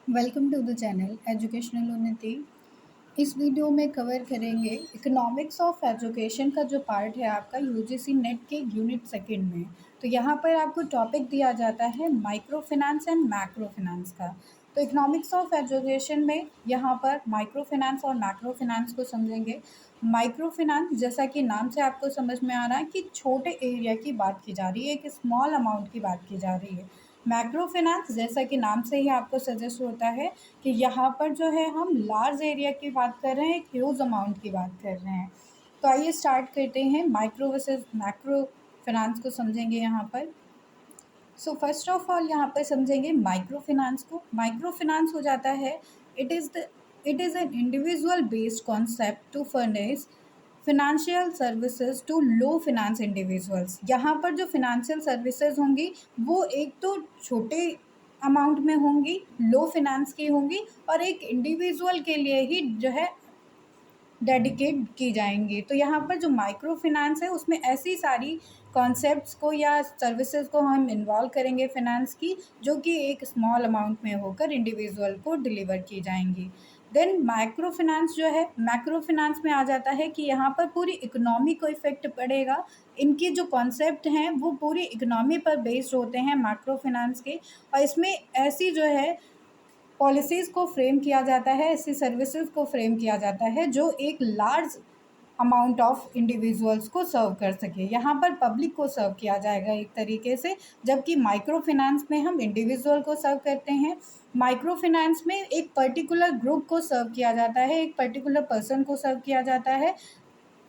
Welcome to the channel educational Unnati. इस video में cover करेंगे इकोनॉमिक्स ऑफ एजुकेशन का जो पार्ट है आपका यूजीसी नेट के यूनिट सेकंड में। तो यहाँ पर आपको टॉपिक दिया जाता है micro finance and macro finance का। तो इकोनॉमिक्स ऑफ एजुकेशन में यहाँ पर माइक्रो फिनेंस और मैक्रो फिनेंस को समझेंगे। माइक्रो फिनेंस जैसा कि नाम से आपको समझ में आ रहा है कि छोटे एरिया की बात की जा रही है, एक स्मॉल अमाउंट की बात की जा रही है। मैक्रो फिनेंस जैसा कि नाम से ही आपको सजेस्ट होता है कि यहाँ पर जो है हम लार्ज एरिया की बात कर रहे हैं, एक ह्यूज अमाउंट की बात कर रहे हैं। तो आइए स्टार्ट करते हैं, माइक्रो वर्सेस मैक्रो फिनेंस को समझेंगे यहाँ पर। सो फर्स्ट ऑफ ऑल यहाँ पर समझेंगे माइक्रो फिनेंस को। माइक्रो फिनेंस हो जाता है it is an individual based concept to furnish financial services to low finance individuals. यहाँ पर जो फिनेंशियल सर्विसेज होंगी वो एक तो छोटे अमाउंट में होंगी, लो फिनेंस की होंगी, और एक इंडिविजुअल के लिए ही जो है डेडिकेट की जाएंगी। तो यहाँ पर जो माइक्रो फिनेंस है उसमें ऐसी सारी कॉन्सेप्ट्स को या सर्विसेज को हम इन्वॉल्व करेंगे फिनेंस की, जो कि एक स्मॉल अमाउंट में होकर इंडिविजुअल को डिलीवर की जाएंगी। देन माइक्रो फिनेंस जो है मैक्रो फिनेंस में आ जाता है कि यहाँ पर पूरी इकोनॉमी को इफेक्ट पड़ेगा। इनकी जो कॉन्सेप्ट हैं वो पूरी इकोनॉमी पर बेस्ड होते हैं मैक्रो फिनेंस के, और इसमें ऐसी जो है पॉलिसीज़ को फ्रेम किया जाता है, ऐसी सर्विसेज को फ्रेम किया जाता है जो एक लार्ज अमाउंट ऑफ इंडिविजुअल्स को सर्व कर सके। यहाँ पर पब्लिक को सर्व किया जाएगा एक तरीके से, जबकि माइक्रो फिनेंस में हम इंडिविजुअल को सर्व करते हैं। माइक्रो फिनेंस में एक पर्टिकुलर ग्रुप को सर्व किया जाता है, एक पर्टिकुलर पर्सन को सर्व किया जाता है,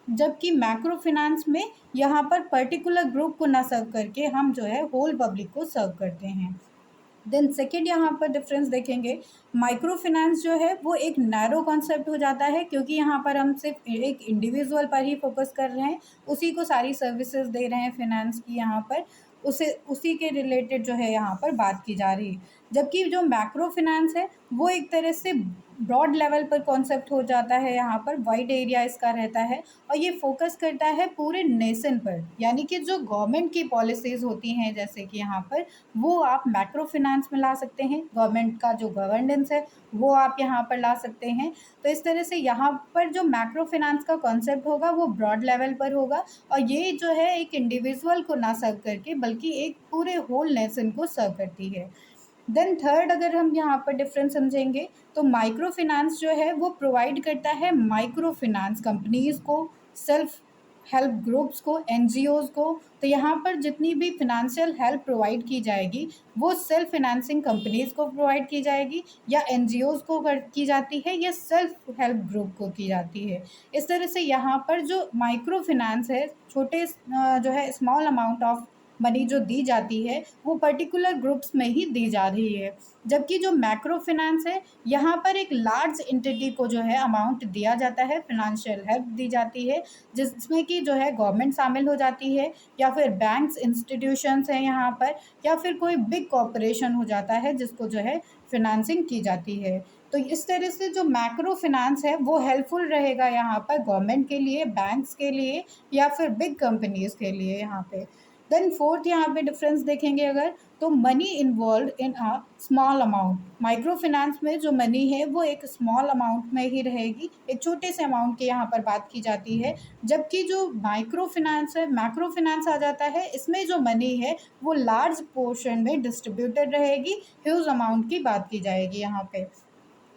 जबकि मैक्रो फिनेंस में यहाँ पर पर्टिकुलर ग्रुप को ना सर्व करके हम जो है होल पब्लिक को सर्व करते हैं। देन सेकेंड यहाँ पर डिफरेंस देखेंगे, माइक्रो फिनेंस जो है वो एक नैरो कॉन्सेप्ट हो जाता है, क्योंकि यहाँ पर हम सिर्फ एक इंडिविजुअल पर ही फोकस कर रहे हैं, उसी को सारी सर्विसेज दे रहे हैं फिनेंस की, यहाँ पर उसी के रिलेटेड जो है यहाँ पर बात की जा रही है। जबकि जो मैक्रो फिनेंस है वो एक तरह से ब्रॉड लेवल पर कॉन्सेप्ट हो जाता है, यहाँ पर वाइड एरिया इसका रहता है, और ये फोकस करता है पूरे नेशन पर। यानी कि जो गवर्नमेंट की पॉलिसीज़ होती हैं जैसे कि यहाँ पर, वो आप मैक्रो फिनेंस में ला सकते हैं। गवर्नमेंट का जो गवर्नेंस है वो आप यहाँ पर ला सकते हैं। तो इस तरह से यहाँ पर जो मैक्रो फिनेंस का कॉन्सेप्ट होगा वो ब्रॉड लेवल पर होगा, और ये जो है एक इंडिविजुअल को ना सर्व करके बल्कि एक पूरे होल नेशन को सर्व करती है। देन थर्ड अगर हम यहाँ पर डिफरेंस समझेंगे तो माइक्रो फिनेंस जो है वो प्रोवाइड करता है माइक्रो फिनेंस कंपनीज़ को, सेल्फ हेल्प ग्रुप्स को, एनजीओज़ को। तो यहाँ पर जितनी भी फिनेंशियल हेल्प प्रोवाइड की जाएगी वो सेल्फ फिनेंसिंग कंपनीज़ को प्रोवाइड की जाएगी, या एनजीओज़ को की जाती है, या सेल्फ हेल्प ग्रुप को की जाती है। इस तरह से यहाँ पर जो माइक्रो फिनेंस है, छोटे जो है स्मॉल अमाउंट ऑफ मनी जो दी जाती है वो पर्टिकुलर ग्रुप्स में ही दी जा रही है। जबकि जो मैक्रो फिनेंस है यहाँ पर एक लार्ज एंटिटी को जो है अमाउंट दिया जाता है, फिनेंशियल हेल्प दी जाती है, जिसमें कि जो है गवर्नमेंट शामिल हो जाती है, या फिर बैंक्स इंस्टीट्यूशंस हैं यहाँ पर, या फिर कोई बिग कॉरपोरेशन हो जाता है जिसको जो है फिनेंसिंग की जाती है। तो इस तरह से जो मैक्रो फिनेंस है वो हेल्पफुल रहेगा यहाँ पर गवर्नमेंट के लिए, बैंक्स के लिए, या फिर बिग कंपनीज़ के लिए यहाँ पे। देन फोर्थ यहाँ पे डिफरेंस देखेंगे अगर, तो money involve in a small amount. Micro finance में जो मनी है वो एक स्मॉल अमाउंट में ही रहेगी, एक छोटे से अमाउंट की यहाँ पर बात की जाती है। जबकि जो माइक्रो फिनेंस है, मैक्रो फिनेंस आ जाता है, इसमें जो मनी है वो लार्ज पोर्शन में डिस्ट्रीब्यूटेड रहेगी, ह्यूज अमाउंट की बात की जाएगी यहाँ पे।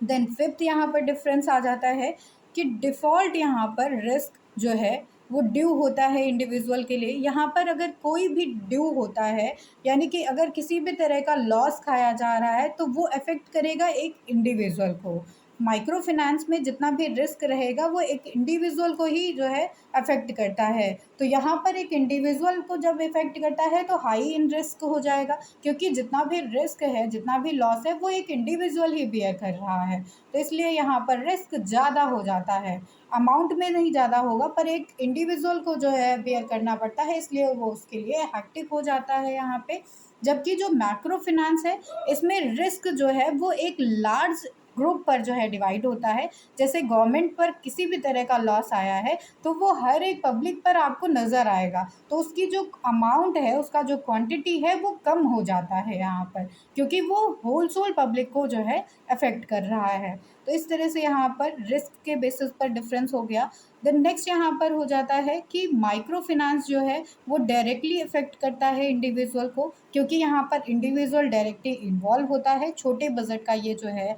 देन फिफ्थ यहाँ पर डिफरेंस आ जाता है कि डिफ़ॉल्ट यहाँ पर रिस्क जो है वो ड्यू होता है इंडिविजुअल के लिए। यहाँ पर अगर कोई भी ड्यू होता है, यानी कि अगर किसी भी तरह का लॉस खाया जा रहा है तो वो अफेक्ट करेगा एक इंडिविजुअल को। माइक्रो फाइनेंस में जितना भी रिस्क रहेगा वो एक इंडिविजुअल को ही जो है अफेक्ट करता है। तो यहाँ पर एक इंडिविजुअल को जब इफेक्ट करता है तो हाई इन रिस्क हो जाएगा, क्योंकि जितना भी रिस्क है, जितना भी लॉस है, वो एक इंडिविजुअल ही बियर कर रहा है। तो इसलिए यहाँ पर रिस्क ज़्यादा हो जाता है, अमाउंट में नहीं ज़्यादा होगा पर एक इंडिविजुअल को जो है बियर करना पड़ता है, इसलिए वो उसके लिए हैक्टिक हो जाता है यहाँ पे। जबकि जो मैक्रो फिनेंस है इसमें रिस्क जो है वो एक लार्ज ग्रुप पर जो है डिवाइड होता है। जैसे गवर्नमेंट पर किसी भी तरह का लॉस आया है तो वो हर एक पब्लिक पर आपको नज़र आएगा, तो उसकी जो अमाउंट है, उसका जो क्वांटिटी है वो कम हो जाता है यहाँ पर, क्योंकि वो होल सोल पब्लिक को जो है अफेक्ट कर रहा है। तो इस तरह से यहाँ पर रिस्क के बेसिस पर डिफरेंस हो गया। देन नेक्स्ट यहाँ पर हो जाता है कि माइक्रो फिनेंस जो है वो डायरेक्टली इफ़ेक्ट करता है इंडिविजुअल को, क्योंकि यहाँ पर इंडिविजुअल डायरेक्टली इन्वॉल्व होता है, छोटे बजट का ये जो है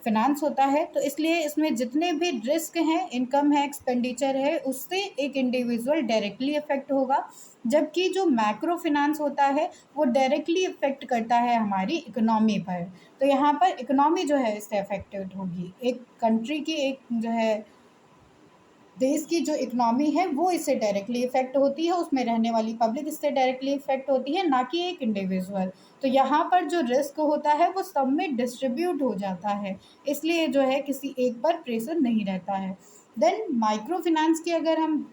फिनेंस होता है। तो इसलिए इसमें जितने भी रिस्क हैं, इनकम है, एक्सपेंडिचर है, उससे एक इंडिविजुअल डायरेक्टली इफ़ेक्ट होगा। जबकि जो मैक्रो फिनेंस होता है वो डायरेक्टली इफ़ेक्ट करता है हमारी इकोनॉमी पर। तो यहाँ पर इकोनॉमी जो है इससे अफेक्टेड होगी, एक कंट्री की, एक जो है देश की जो इकोनॉमी है वो इससे डायरेक्टली इफ़ेक्ट होती है, उसमें रहने वाली पब्लिक इससे डायरेक्टली इफ़ेक्ट होती है, ना कि एक इंडिविजुअल। तो यहाँ पर जो रिस्क होता है वो सब में डिस्ट्रीब्यूट हो जाता है, इसलिए जो है किसी एक पर प्रेशर नहीं रहता है। देन माइक्रो फाइनेंस की अगर हम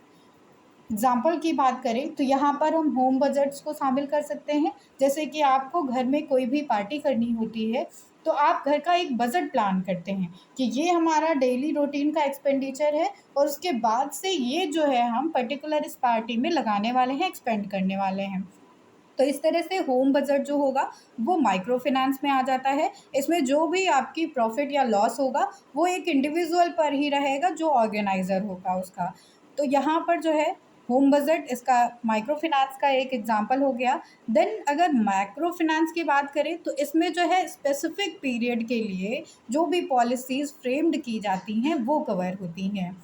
एग्जाम्पल की बात करें तो यहाँ पर हम होम बजट्स को शामिल कर सकते हैं। जैसे कि आपको घर में कोई भी पार्टी करनी होती है तो आप घर का एक बजट प्लान करते हैं कि ये हमारा डेली रूटीन का एक्सपेंडिचर है, और उसके बाद से ये जो है हम पर्टिकुलर इस पार्टी में लगाने वाले हैं, एक्सपेंड करने वाले हैं। तो इस तरह से होम बजट जो होगा वो माइक्रो फाइनेंस में आ जाता है। इसमें जो भी आपकी प्रॉफिट या लॉस होगा वो एक इंडिविजुअल पर ही रहेगा, जो ऑर्गेनाइज़र होगा उसका। तो यहाँ पर जो है होम बजट इसका माइक्रो फाइनेंस का एक एग्जांपल हो गया। देन अगर मैक्रो फाइनेंस की बात करें तो इसमें जो है स्पेसिफिक पीरियड के लिए जो भी पॉलिसीज़ फ्रेम्ड की जाती हैं वो कवर होती हैं।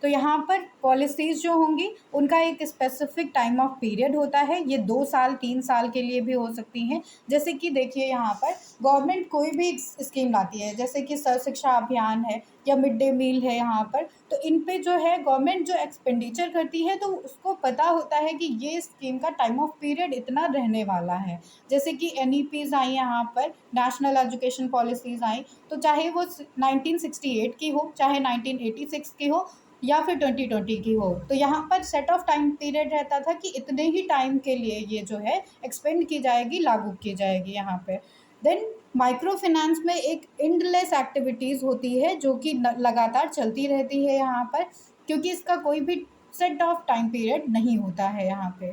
तो यहाँ पर पॉलिसीज़ जो होंगी उनका एक स्पेसिफिक टाइम ऑफ पीरियड होता है, ये 2 साल 3 साल के लिए भी हो सकती हैं। जैसे कि देखिए यहाँ पर गवर्नमेंट कोई भी स्कीम लाती है, जैसे कि सर्व शिक्षा अभियान है या मिड डे मील है यहाँ पर, तो इन पे जो है गवर्नमेंट जो एक्सपेंडिचर करती है तो उसको पता होता है कि ये स्कीम का टाइम ऑफ पीरियड इतना रहने वाला है। जैसे कि NEPs आई यहाँ पर, नेशनल एजुकेशन पॉलिसीज़ आई, तो चाहे वो 1968 की हो, चाहे 1986 की हो, या फिर 2020 की हो, तो यहाँ पर सेट ऑफ टाइम पीरियड रहता था कि इतने ही टाइम के लिए ये जो है एक्सपेंड की जाएगी, लागू की जाएगी यहाँ पे। देन माइक्रो फाइनेंस में एक एंडलेस एक्टिविटीज़ होती है जो कि लगातार चलती रहती है यहाँ पर, क्योंकि इसका कोई भी सेट ऑफ टाइम पीरियड नहीं होता है यहाँ पे।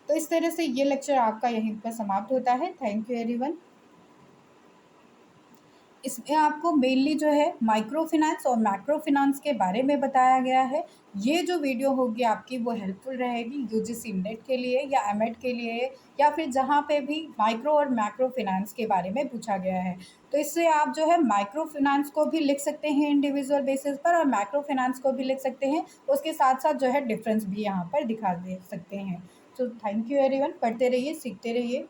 तो इस तरह से ये लेक्चर आपका यहीं पर समाप्त होता है। Thank you everyone. इसमें आपको मेनली जो है माइक्रो फाइनेंस और मैक्रो फाइनेंस के बारे में बताया गया है। ये जो वीडियो होगी आपकी वो हेल्पफुल रहेगी UGC नेट के लिए या एमएड के लिए, या फिर जहाँ पे भी माइक्रो और मैक्रो फाइनेंस के बारे में पूछा गया है। तो इससे आप जो है माइक्रो फाइनेंस को भी लिख सकते हैं इंडिविजुअल बेसिस पर, और मैक्रो फाइनेंस को भी लिख सकते हैं, उसके साथ साथ जो है डिफरेंस भी यहाँ पर दिखा दे सकते हैं। तो थैंक यू एवरीवन, पढ़ते रहिए, सीखते रहिए।